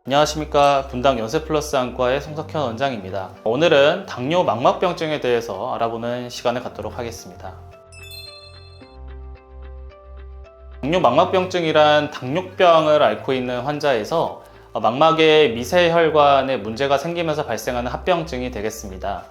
안녕하십니까. 분당 연세플러스 안과의 송석현 원장입니다. 오늘은 당뇨 망막병증에 대해서 알아보는 시간을 갖도록 하겠습니다. 당뇨 망막병증이란 당뇨병을 앓고 있는 환자에서 망막에 미세혈관에 문제가 생기면서 발생하는 합병증이 되겠습니다.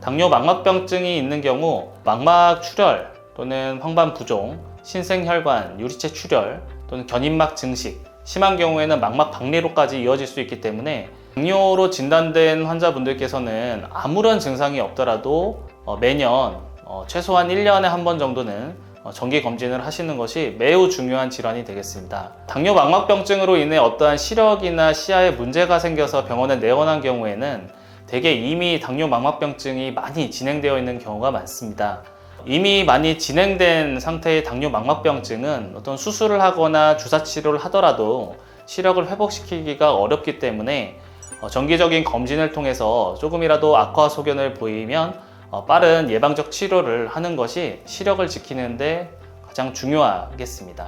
당뇨 망막병증이 있는 경우 망막 출혈 또는 황반 부종, 신생혈관, 유리체 출혈 또는 견인막 증식, 심한 경우에는 망막 박리로까지 이어질 수 있기 때문에 당뇨로 진단된 환자분들께서는 아무런 증상이 없더라도 매년 최소한 1년에 한 번 정도는 정기 검진을 하시는 것이 매우 중요한 질환이 되겠습니다. 당뇨 망막병증으로 인해 어떠한 시력이나 시야에 문제가 생겨서 병원에 내원한 경우에는 대개 이미 당뇨 망막병증이 많이 진행되어 있는 경우가 많습니다. 이미 많이 진행된 상태의 당뇨 망막병증은 어떤 수술을 하거나 주사 치료를 하더라도 시력을 회복시키기가 어렵기 때문에 정기적인 검진을 통해서 조금이라도 악화 소견을 보이면 빠른 예방적 치료를 하는 것이 시력을 지키는 데 가장 중요하겠습니다.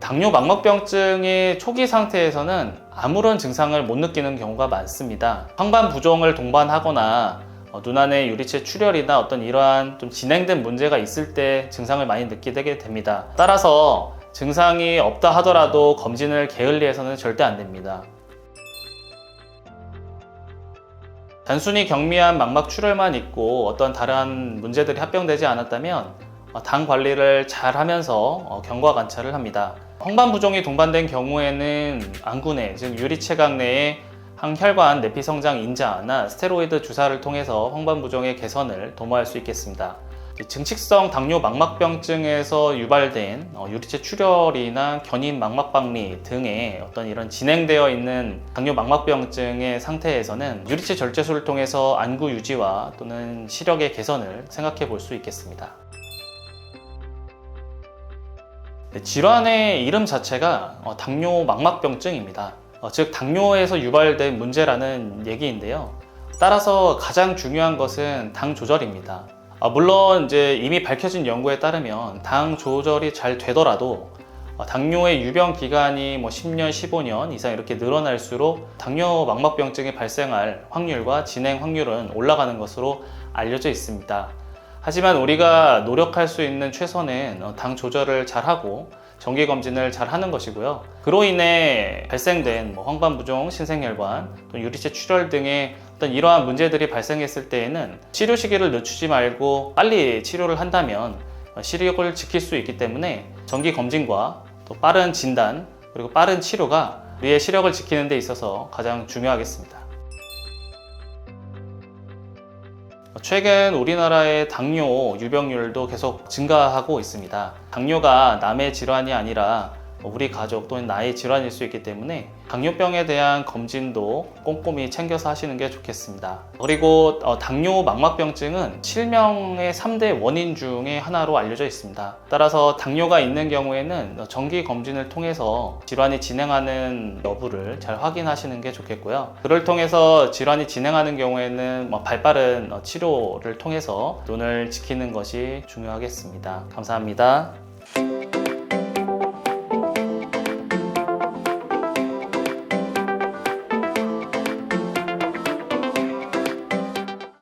당뇨 망막병증의 초기 상태에서는 아무런 증상을 못 느끼는 경우가 많습니다. 황반 부종을 동반하거나 눈안에 유리체 출혈이나 어떤 이러한 좀 진행된 문제가 있을 때 증상을 많이 느끼게 됩니다. 따라서 증상이 없다 하더라도 검진을 게을리해서는 절대 안 됩니다. 단순히 경미한 망막 출혈만 있고 어떤 다른 문제들이 합병되지 않았다면 당 관리를 잘 하면서 경과 관찰을 합니다. 황반 부종이 동반된 경우에는 안구내, 즉 유리체각 내에 항혈관 내피성장 인자나 스테로이드 주사를 통해서 황반 부종의 개선을 도모할 수 있겠습니다. 증식성 당뇨 망막병증에서 유발된 유리체 출혈이나 견인 망막박리 등의 어떤 이런 진행되어 있는 당뇨 망막병증의 상태에서는 유리체 절제술을 통해서 안구 유지와 또는 시력의 개선을 생각해 볼 수 있겠습니다. 질환의 이름 자체가 당뇨 망막병증입니다. 즉 당뇨에서 유발된 문제라는 얘기인데요. 따라서 가장 중요한 것은 당 조절입니다. 물론 이제 이미 밝혀진 연구에 따르면 당 조절이 잘 되더라도 당뇨의 유병 기간이 10년, 15년 이상 이렇게 늘어날수록 당뇨 망막병증이 발생할 확률과 진행 확률은 올라가는 것으로 알려져 있습니다. 하지만 우리가 노력할 수 있는 최선은 당 조절을 잘하고 정기 검진을 잘 하는 것이고요. 그로 인해 발생된 황반 부종, 신생혈관, 또 유리체 출혈 등의 어떤 이러한 문제들이 발생했을 때에는 치료 시기를 늦추지 말고 빨리 치료를 한다면 시력을 지킬 수 있기 때문에 정기 검진과 또 빠른 진단 그리고 빠른 치료가 우리의 시력을 지키는 데 있어서 가장 중요하겠습니다. 최근 우리나라의 당뇨 유병률도 계속 증가하고 있습니다. 당뇨가 남의 질환이 아니라 우리 가족 또는 나의 질환일 수 있기 때문에 당뇨병에 대한 검진도 꼼꼼히 챙겨서 하시는 게 좋겠습니다. 그리고 당뇨 망막병증은 실명의 3대 원인 중에 하나로 알려져 있습니다. 따라서 당뇨가 있는 경우에는 정기 검진을 통해서 질환이 진행하는 여부를 잘 확인하시는 게 좋겠고요. 그를 통해서 질환이 진행하는 경우에는 발빠른 치료를 통해서 눈을 지키는 것이 중요하겠습니다. 감사합니다.